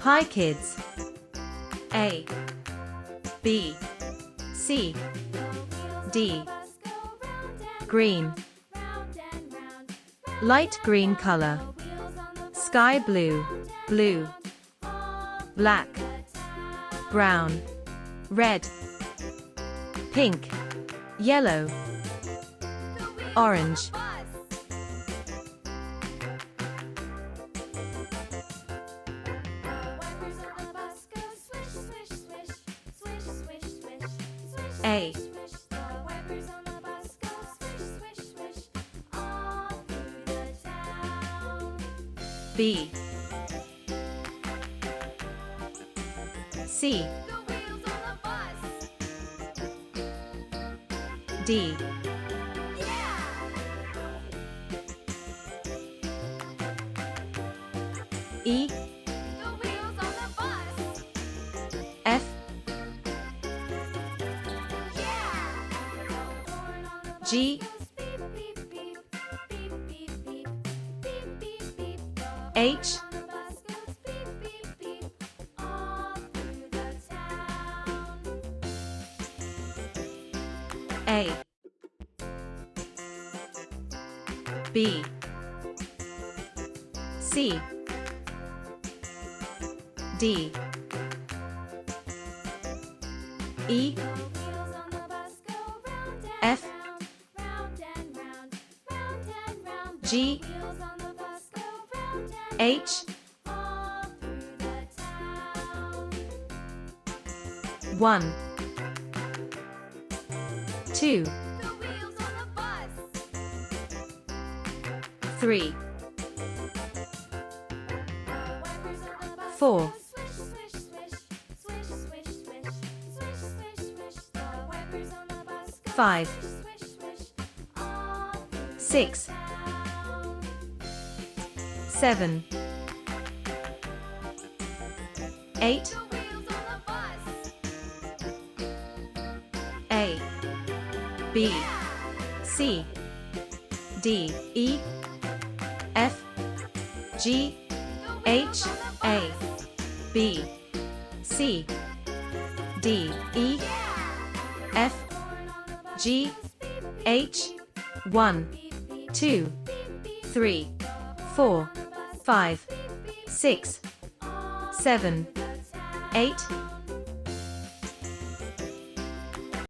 Hi kids. A, B, C, D. Green. Light green color. Sky blue, blue. Black. Brown. Red. Pink. Yellow. Orange. A, B, C, D. E, F, G, H, A, B, C, D, E, F, G, H. 1, 2, 3, 4, 5, 6, 7, 8. A, B, C, D, E, F, G, H. A, B, C, D, E, F, G, H. 1, 2, 3, 4, 5, 6, 7, 8.